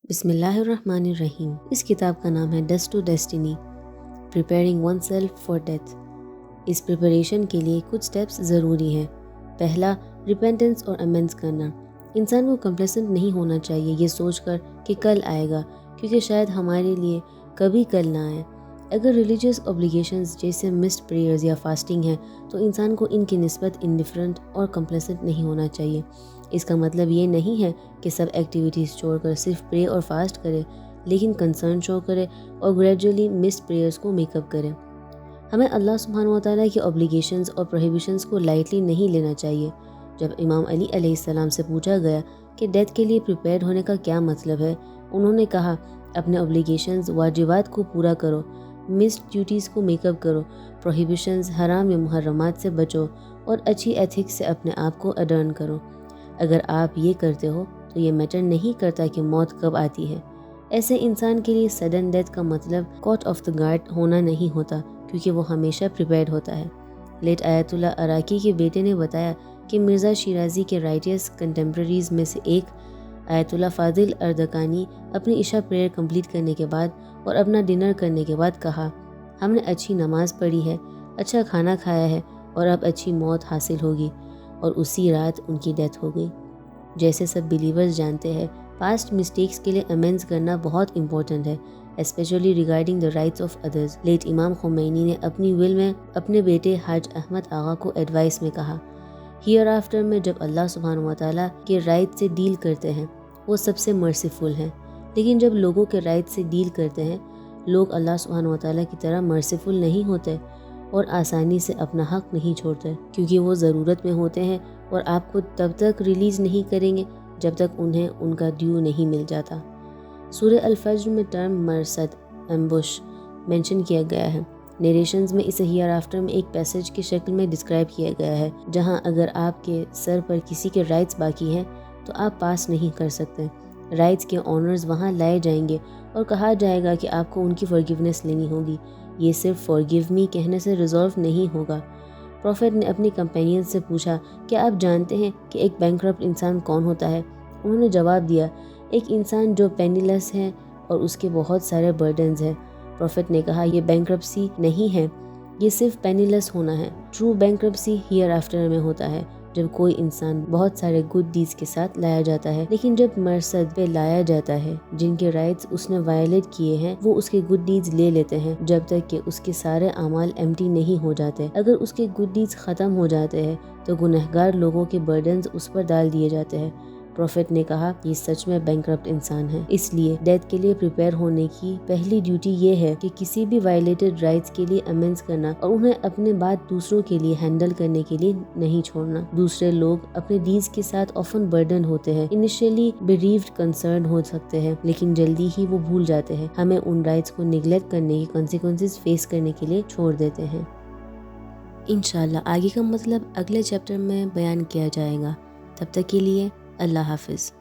بسم اللہ الرحمن الرحیم۔ اس کتاب کا نام ہے dust to destiny, preparing oneself for death. اس پریپریشن کے لیے کچھ سٹیپس ضروری ہیں۔ پہلا، ریپینٹنس اور امینس کرنا۔ انسان کو کمپلیسنٹ نہیں ہونا چاہیے یہ سوچ کر کہ کل آئے گا، کیونکہ شاید ہمارے لیے کبھی کل نہ آئے۔ اگر ریلیجیس اوبلیگیشنز جیسے مسڈ پریئرز یا فاسٹنگ ہیں تو انسان کو ان کی نسبت انڈیفرنٹ اور کمپلیسنٹ نہیں ہونا چاہیے۔ اس کا مطلب یہ نہیں ہے کہ سب ایکٹیویٹیز چھوڑ کر صرف پرے اور فاسٹ کرے، لیکن کنسرن شو کرے اور گریجولی مسڈ پریئرز کو میک اپ کرے۔ ہمیں اللہ سبحانہ و تعالیٰ کی اوبلیگیشنز اور پروہیبیشنز کو لائٹلی نہیں لینا چاہیے۔ جب امام علی علیہ السلام سے پوچھا گیا کہ ڈیتھ کے لیے پریپیئرڈ ہونے کا کیا مطلب ہے، انہوں نے کہا، اپنے اوبلیگیشنز واجبات کو پورا کرو، مسڈ ڈیوٹیز کو میک اپ کرو، پروہیبیشنز حرام یا محرمات سے بچو اور اچھی ایتھکس سے اپنے آپ کو اڈرن کرو۔ اگر آپ یہ کرتے ہو تو یہ میٹر نہیں کرتا کہ موت کب آتی ہے۔ ایسے انسان کے لیے سڈن ڈیتھ کا مطلب کاٹ آف دا گارڈ ہونا نہیں ہوتا، کیونکہ وہ ہمیشہ پریپیئرڈ ہوتا ہے۔ لیٹ آیت اللہ عراقی کے بیٹے نے بتایا کہ مرزا شیرازی کے رائٹرز کنٹمپریریز میں سے ایک آیت اللہ فاضل اردکانی اپنی عشاء پریئر کمپلیٹ کرنے کے بعد اور اپنا ڈنر کرنے کے بعد کہا، ہم نے اچھی نماز پڑھی ہے، اچھا کھانا کھایا ہے اور اب اچھی موت حاصل ہوگی، اور اسی رات ان کی ڈیتھ ہو گئی۔ جیسے سب بلیورز جانتے ہیں، پاسٹ مسٹیکس کے لیے امینز کرنا بہت امپورٹنٹ ہے، specially regarding the rights of others. Late Imam Khomeini نے اپنی ول میں اپنے بیٹے حاج احمد آغا کو ایڈوائس میں کہا، ہیئر آفٹر میں جب اللہ سبحانہ و تعالیٰ کے رائٹ سے ڈیل کرتے ہیں وہ سب سے مرسیفل ہیں، لیکن جب لوگوں کے رائٹ سے ڈیل کرتے ہیں لوگ اللہ سبحانہ و تعالیٰ کی طرح مرسیفل نہیں ہوتے اور آسانی سے اپنا حق نہیں چھوڑتے، کیونکہ وہ ضرورت میں ہوتے ہیں اور آپ کو تب تک ریلیز نہیں کریں گے جب تک انہیں ان کا ڈیو نہیں مل جاتا۔ سورہ الفجر میں ٹرم مرصد ایمبوش مینشن کیا گیا ہے۔ نیریشنز میں اسے ہیئر آفٹر میں ایک پیسج کی شکل میں ڈسکرائب کیا گیا ہے، جہاں اگر آپ کے سر پر کسی کے رائٹس باقی ہیں تو آپ پاس نہیں کر سکتے۔ رائٹس کے آنرز وہاں لائے جائیں گے اور کہا جائے گا کہ آپ کو ان کی فورگیونیس لینی ہوگی۔ یہ صرف فورگیو می کہنے سے ریزولو نہیں ہوگا۔ پروفیٹ نے اپنی کمپینین سے پوچھا، کیا آپ جانتے ہیں کہ ایک بینکرپٹ انسان کون ہوتا ہے؟ انہوں نے جواب دیا، ایک انسان جو پینی لیس ہے اور اس کے بہت سارے برڈنز ہیں۔ پروفیٹ نے کہا، یہ بینکرپسی نہیں ہے، یہ صرف پینی لیس ہونا ہے۔ ٹرو بینکرپسی ہیئر آفٹر میں ہوتا ہے، جب کوئی انسان بہت سارے گڈ ڈیز کے ساتھ لایا جاتا ہے، لیکن جب مرصد پہ لایا جاتا ہے جن کے رائٹس اس نے وائلیٹ کیے ہیں وہ اس کے گڈ ڈیز لے لیتے ہیں جب تک کہ اس کے سارے اعمال ایمٹی نہیں ہو جاتے۔ اگر اس کے گڈ ڈیز ختم ہو جاتے ہیں تو گنہگار لوگوں کے برڈنز اس پر ڈال دیے جاتے ہیں۔ پروفیٹ نے کہا، یہ سچ میں بینکرپٹ انسان ہے۔ اس لیے ڈیتھ کے لیے پریپیئر ہونے کی پہلی ڈیوٹی یہ ہے کہ کسی بھی وائلیٹڈ رائٹس کے لیے امینس کرنا اور انہیں اپنے بعد دوسروں کے لیے ہینڈل کرنے کے لیے نہیں چھوڑنا۔ دوسرے لوگ اپنے ڈیز کے ساتھ آفن برڈن ہوتے ہیں، انیشیلی بیریوڈ کنسرن ہو سکتے ہیں، لیکن جلدی ہی وہ بھول جاتے ہیں۔ ہمیں ان رائٹس کو نیگلیکٹ کرنے کی کانسیکوینسز فیس کرنے کے لیے چھوڑ دیتے ہیں۔ انشاءاللہ آگے کا مطلب اگلے چیپٹر میں بیان کیا جائے گا۔ تب تک کے لیے اللہ حافظ۔